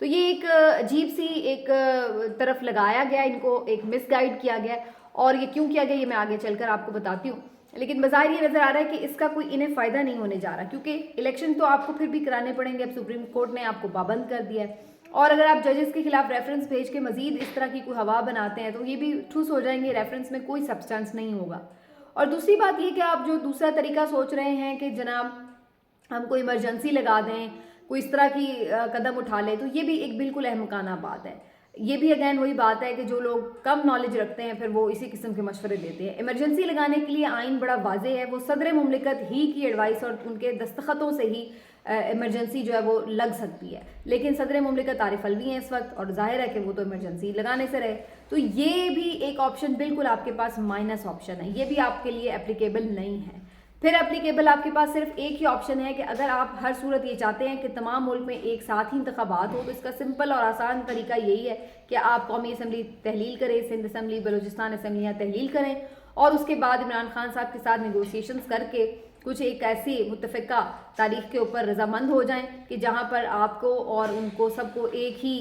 تو یہ ایک عجیب سی ایک طرف لگایا گیا، ان کو ایک مس گائیڈ کیا گیا، اور یہ کیوں کیا گیا یہ میں آگے چل کر آپ کو بتاتی ہوں. لیکن بظاہر یہ نظر آ رہا ہے کہ اس کا کوئی انہیں فائدہ نہیں ہونے جا رہا، کیونکہ الیکشن تو آپ کو پھر بھی کرانے پڑیں گے. اب سپریم کورٹ نے آپ کو پابند کر دیا ہے، اور اگر آپ ججز کے خلاف ریفرنس بھیج کے مزید اس طرح کی کوئی ہوا بناتے ہیں تو یہ بھی ٹھوس ہو جائیں گے، ریفرنس میں کوئی سبسٹانس نہیں ہوگا. اور دوسری بات یہ کہ آپ جو دوسرا طریقہ سوچ رہے ہیں کہ جناب ہم کوئی ایمرجنسی لگا دیں، کوئی اس طرح کی قدم اٹھا لیں، تو یہ بھی ایک بالکل احمقانہ بات ہے. یہ بھی اگین وہی بات ہے کہ جو لوگ کم نالج رکھتے ہیں پھر وہ اسی قسم کے مشورے دیتے ہیں. ایمرجنسی لگانے کے لیے آئین بڑا واضح ہے، وہ صدر مملکت ہی کی ایڈوائس اور ان کے دستخطوں سے ہی ایمرجنسی جو ہے وہ لگ سکتی ہے. لیکن صدر مملکت عارف الوی ہیں اس وقت، اور ظاہر ہے کہ وہ تو ایمرجنسی لگانے سے رہے. تو یہ بھی ایک آپشن بالکل آپ کے پاس مائنس آپشن ہے، یہ بھی آپ کے لیے اپلیکیبل نہیں ہے. پھر اپلیکیبل آپ کے پاس صرف ایک ہی آپشن ہے کہ اگر آپ ہر صورت یہ چاہتے ہیں کہ تمام ملک میں ایک ساتھ ہی انتخابات ہو، تو اس کا سمپل اور آسان طریقہ یہی ہے کہ آپ قومی اسمبلی تحلیل کریں، سندھ اسمبلی، بلوچستان اسمبلیاں تحلیل کریں، اور اس کے بعد عمران خان صاحب کے ساتھ نیگوسیشنز کر کے کچھ ایک ایسی متفقہ تاریخ کے اوپر رضامند ہو جائیں کہ جہاں پر آپ کو اور ان کو سب کو ایک ہی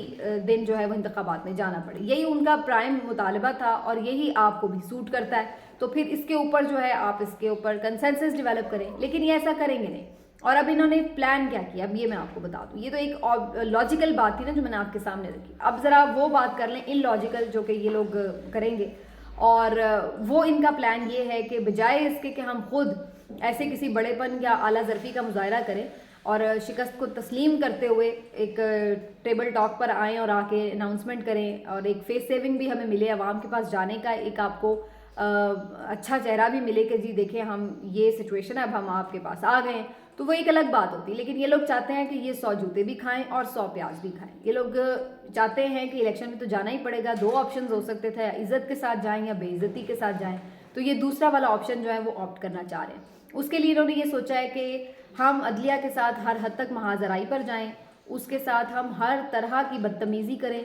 دن جو ہے وہ انتخابات میں جانا پڑے. یہی ان کا پرائم مطالبہ تھا اور یہی آپ کو بھی سوٹ کرتا ہے. تو پھر اس کے اوپر جو ہے آپ اس کے اوپر کنسنسس ڈیولپ کریں، لیکن یہ ایسا کریں گے نہیں. اور اب انہوں نے پلان کیا کیا، اب یہ میں آپ کو بتا دوں. یہ تو ایک لاجیکل بات تھی نا جو میں نے آپ کے سامنے رکھی. اب ذرا وہ بات کر لیں ان لاجیکل جو کہ یہ لوگ کریں گے. اور وہ ان کا پلان یہ ہے کہ بجائے اس کے کہ ہم خود ایسے کسی بڑے پن یا اعلیٰ ظرفی کا مظاہرہ کریں اور شکست کو تسلیم کرتے ہوئے ایک ٹیبل ٹاک پر آئیں اور آ کے اناؤنسمنٹ کریں، اور ایک فیس سیونگ بھی ہمیں ملے عوام کے پاس جانے کا، ایک آپ کو اچھا چہرہ بھی ملے کہ جی دیکھیں ہم یہ سچویشن ہے، اب ہم آپ کے پاس آ گئے ہیں، تو وہ ایک الگ بات ہوتی. لیکن یہ لوگ چاہتے ہیں کہ یہ 100 جوتے بھی کھائیں اور 100 پیاز بھی کھائیں. یہ لوگ چاہتے ہیں کہ الیکشن میں تو جانا ہی پڑے گا. 2 آپشنز ہو سکتے تھے، عزت کے ساتھ جائیں یا بے عزتی کے ساتھ جائیں. تو یہ دوسرا والا آپشن جو ہے وہ آپٹ کرنا چاہ رہے ہیں. اس کے لیے انہوں نے یہ سوچا ہے کہ ہم عدلیہ کے ساتھ ہر حد تک محاذرائی پر جائیں، اس کے ساتھ ہم ہر طرح کی بدتمیزی کریں،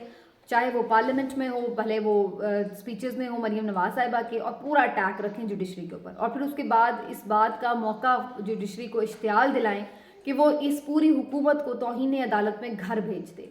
چاہے وہ پارلیمنٹ میں ہو، بھلے وہ سپیچز میں ہو مریم نواز صاحبہ کے، اور پورا اٹیک رکھیں جوڈیشری کے اوپر. اور پھر اس کے بعد اس بات کا موقع جوڈیشری کو اشتعال دلائیں کہ وہ اس پوری حکومت کو توہین عدالت میں گھر بھیج دے.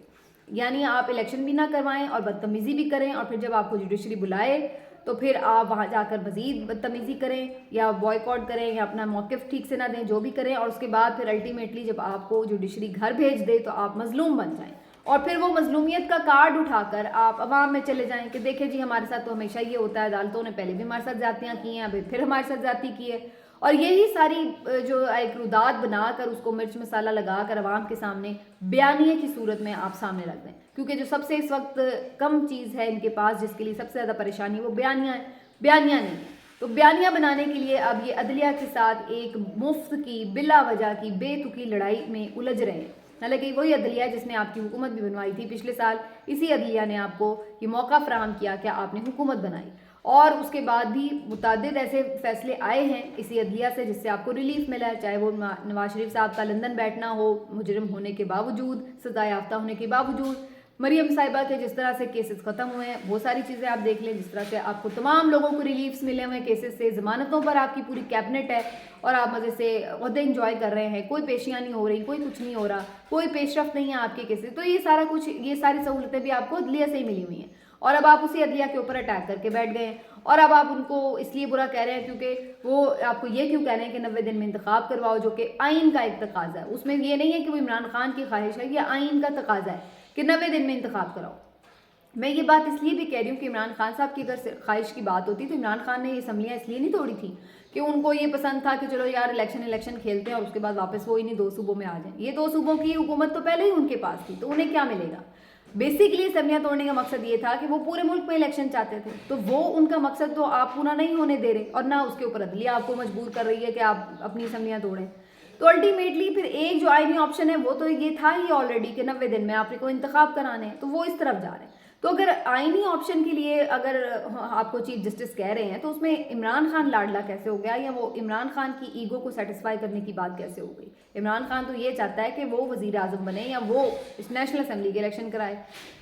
یعنی آپ الیکشن بھی نہ کروائیں اور بدتمیزی بھی کریں، اور پھر جب آپ کو جوڈیشری بلائے تو پھر آپ وہاں جا کر مزید بدتمیزی کریں یا بوائیکاٹ کریں یا اپنا موقف ٹھیک سے نہ دیں، جو بھی کریں، اور اس کے بعد پھر الٹیمیٹلی جب آپ کو جوڈیشری گھر بھیج دے تو آپ مظلوم بن جائیں، اور پھر وہ مظلومیت کا کارڈ اٹھا کر آپ عوام میں چلے جائیں کہ دیکھیں جی ہمارے ساتھ تو ہمیشہ یہ ہوتا ہے، عدالتوں نے پہلے بھی ہمارے ساتھ زیادتیاں کی ہیں، ابھی پھر ہمارے ساتھ زیادتی کی ہے. اور یہی ساری جو ایک رودات بنا کر اس کو مرچ مسالہ لگا کر عوام کے سامنے بیانیے کی صورت میں آپ سامنے رکھ دیں. کیونکہ جو سب سے اس وقت کم چیز ہے ان کے پاس جس کے لیے سب سے زیادہ پریشانی وہ بیانیہ ہے، بیانیہ نہیں ہے. تو بیانیہ بنانے کے لیے اب یہ عدلیہ کے ساتھ ایک مفت کی بلا وجہ کی بے تکی لڑائی میں الجھ رہے ہیں. حالانکہ وہی عدلیہ جس نے آپ کی حکومت بھی بنوائی تھی پچھلے سال، اسی عدلیہ نے آپ کو یہ موقع فراہم کیا کہ آپ نے حکومت بنائی، اور اس کے بعد بھی متعدد ایسے فیصلے آئے ہیں اسی عدلیہ سے جس سے آپ کو ریلیف ملا ہے، چاہے وہ نواز شریف صاحب کا لندن بیٹھنا ہو مجرم ہونے کے باوجود، سزا یافتہ ہونے کے باوجود، مریم صاحبہ کے جس طرح سے کیسز ختم ہوئے ہیں، وہ ساری چیزیں آپ دیکھ لیں، جس طرح سے آپ کو تمام لوگوں کو ریلیفز ملے ہوئے ہیں کیسز سے، ضمانتوں پر آپ کی پوری کیبنٹ ہے اور آپ مزے سے عہدے انجوائے کر رہے ہیں، کوئی پیشیاں نہیں ہو رہی، کوئی کچھ نہیں ہو رہا، کوئی پیش رفت نہیں ہے آپ کے کیسز. تو یہ سارا کچھ، یہ ساری سہولتیں بھی آپ کو عدلیہ سے ہی ملی ہوئی ہیں، اور اب آپ اسی عدلیہ کے اوپر اٹیک کر کے بیٹھ گئے ہیں. اور اب آپ ان کو اس لیے برا کہہ رہے ہیں کیونکہ وہ آپ کو یہ کیوں کہہ رہے ہیں کہ 90 دن میں انتخاب کرواؤ، جو کہ آئین کا ایک تقاضا ہے. اس میں یہ نہیں ہے کہ وہ عمران خان کی خواہش ہے، یہ آئین کا تقاضا ہے کہ 90 دن میں انتخاب کراؤ. میں یہ بات اس لیے بھی کہہ رہی ہوں کہ عمران خان صاحب کی اگر خواہش کی بات ہوتی تو عمران خان نے یہ اسمبلیاں اس لیے نہیں توڑی تھی کہ ان کو یہ پسند تھا کہ چلو یار الیکشن کھیلتے ہیں اور اس کے بعد واپس وہ انہیں 2 صوبوں میں آ جائیں. یہ 2 صوبوں کی حکومت تو پہلے ہی ان کے پاس تھی، تو انہیں کیا ملے گا؟ بیسکلی اسمبلیاں توڑنے کا مقصد یہ تھا کہ وہ پورے ملک میں الیکشن چاہتے تھے، تو وہ ان کا مقصد تو آپ پورا نہیں ہونے دے رہے، اور نہ اس کے اوپر عدلیہ آپ کو مجبور کر رہی ہے کہ آپ اپنی اسمبلیاں توڑیں. تو الٹیمیٹلی پھر ایک جو آئینی آپشن ہے وہ تو یہ تھا ہی آلریڈی کہ 90 دن میں آپ کو انتخاب کرانے ہیں، تو وہ اس طرف جا رہے ہیں. تو اگر آئینی آپشن کے لیے اگر آپ کو چیف جسٹس کہہ رہے ہیں تو اس میں عمران خان لاڈلا کیسے ہو گیا، یا وہ عمران خان کی ایگو کو سیٹسفائی کرنے کی بات کیسے ہو گئی؟ عمران خان تو یہ چاہتا ہے کہ وہ وزیر اعظم بنے یا وہ اس نیشنل اسمبلی کے الیکشن کرائے.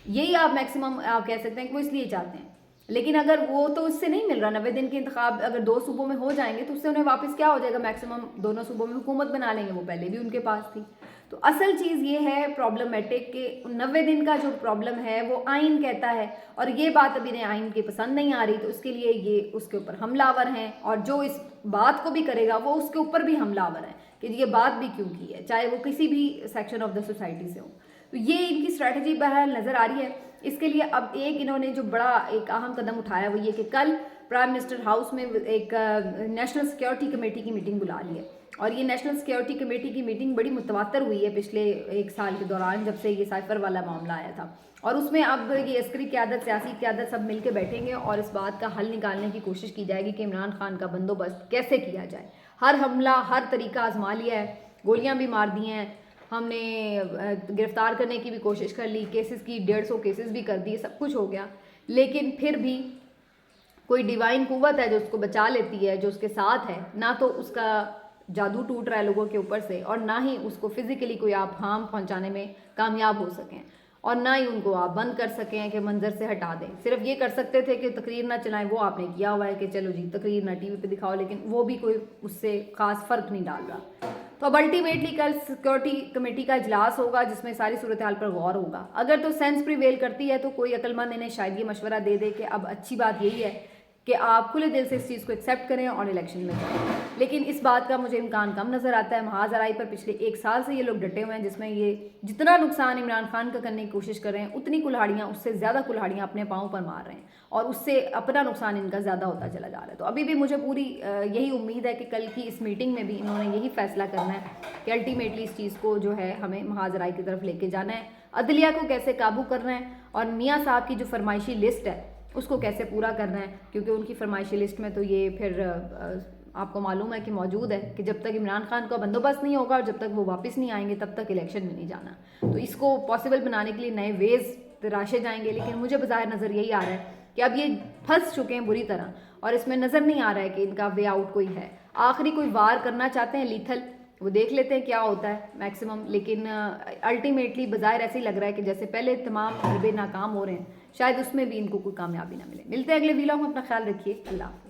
یہی آپ میکسیمم آپ کہہ سکتے ہیں کہ وہ اس لیے چاہتے ہیں. لیکن اگر وہ تو اس سے نہیں مل رہا، 90 دن کے انتخاب اگر 2 صوبوں میں ہو جائیں گے تو اس سے انہیں واپس کیا ہو جائے گا، میکسیمم دونوں صوبوں میں حکومت بنا لیں گے، وہ پہلے بھی ان کے پاس تھی. تو اصل چیز یہ ہے پرابلمٹک کہ 90 دن کا جو پرابلم ہے وہ آئین کہتا ہے، اور یہ بات ابھی آئین کی پسند نہیں آ رہی، تو اس کے لیے یہ اس کے اوپر حملہ آور ہیں، اور جو اس بات کو بھی کرے گا وہ اس کے اوپر بھی حملہ آور ہے کہ یہ بات بھی کیوں کی ہے، چاہے وہ کسی بھی سیکشن آف دا سوسائٹی سے ہو۔ تو یہ ان کی اسٹریٹجی بہرحال نظر آ رہی ہے۔ اس کے لیے اب انہوں نے جو بڑا ایک اہم قدم اٹھایا وہ یہ کہ کل پرائم منسٹر ہاؤس میں ایک نیشنل سیکیورٹی کمیٹی کی میٹنگ بلا لی ہے، اور یہ نیشنل سیکیورٹی کمیٹی کی میٹنگ بڑی متواتر ہوئی ہے پچھلے 1 سال کے دوران جب سے یہ سائفر والا معاملہ آیا تھا، اور اس میں اب یہ عسکری قیادت، سیاسی قیادت سب مل کے بیٹھیں گے اور اس بات کا حل نکالنے کی کوشش کی جائے گی کہ عمران خان کا بندوبست کیسے کیا جائے۔ ہر حملہ، ہر طریقہ آزما لیا ہے، گولیاں بھی مار دی ہیں، ہم نے گرفتار کرنے کی بھی کوشش کر لی، کیسز کی 150 کیسز بھی کر دیے، سب کچھ ہو گیا، لیکن پھر بھی کوئی ڈیوائن قوت ہے جو اس کو بچا لیتی ہے، جو اس کے ساتھ ہے، نہ تو اس کا جادو ٹوٹ رہا ہے لوگوں کے اوپر سے، اور نہ ہی اس کو فزیکلی کوئی آپ ہارم پہنچانے میں کامیاب ہو سکیں، اور نہ ہی ان کو آپ بند کر سکیں کہ منظر سے ہٹا دیں۔ صرف یہ کر سکتے تھے کہ تقریر نہ چلائیں، وہ آپ نے کیا ہوا ہے کہ چلو جی تقریر نہ ٹی وی پہ دکھاؤ، لیکن وہ بھی کوئی اس سے خاص فرق نہیں ڈال رہا۔ تو اب الٹیمیٹلی کل سیکورٹی کمیٹی کا اجلاس ہوگا جس میں ساری صورتحال پر غور ہوگا۔ اگر تو سینس پریویل کرتی ہے تو کوئی عقل مند انہیں شاید یہ مشورہ دے دے کہ اب اچھی بات یہی ہے کہ آپ کھلے دل سے اس چیز کو ایکسیپٹ کریں اور الیکشن میں جائیں، لیکن اس بات کا مجھے امکان کم نظر آتا ہے۔ محاذ آرائی پر پچھلے 1 سال سے یہ لوگ ڈٹے ہوئے ہیں، جس میں یہ جتنا نقصان عمران خان کا کرنے کی کوشش کر رہے ہیں اتنی کلہاڑیاں، اس سے زیادہ کلہاڑیاں اپنے پاؤں پر مار رہے ہیں، اور اس سے اپنا نقصان ان کا زیادہ ہوتا چلا جا رہا ہے۔ تو ابھی بھی مجھے پوری یہی امید ہے کہ کل کی اس میٹنگ میں بھی انہوں نے یہی فیصلہ کرنا ہے کہ الٹیمیٹلی اس چیز کو جو ہے ہمیں محاذ آرائی کی طرف لے کے جانا ہے، عدلیہ کو کیسے قابو کرنا ہے، اور میاں صاحب کی جو فرمائشی لسٹ ہے اس کو کیسے پورا کرنا ہے، کیونکہ ان کی فرمائشی لسٹ میں تو یہ پھر آپ کو معلوم ہے کہ موجود ہے کہ جب تک عمران خان کا بندوبست نہیں ہوگا اور جب تک وہ واپس نہیں آئیں گے تب تک الیکشن میں نہیں جانا۔ تو اس کو پاسبل بنانے کے لیے نئے ویز تراشے جائیں گے، لیکن مجھے بظاہر نظر یہی آ رہا ہے کہ اب یہ پھنس چکے ہیں بری طرح، اور اس میں نظر نہیں آ رہا ہے کہ ان کا وے آؤٹ کوئی ہے۔ آخری کوئی وار کرنا چاہتے ہیں لیتھل، وہ دیکھ لیتے ہیں کیا ہوتا ہے میکسیمم، لیکن الٹیمیٹلی بظاہر ایسے ہی لگ رہا ہے کہ جیسے پہلے تمام حربے ناکام ہو رہے ہیں، شاید اس میں بھی ان کو کوئی کامیابی نہ ملے۔ ملتے ہیں اگلے ویلاگ میں، اپنا خیال رکھیے، اللہ حافظ۔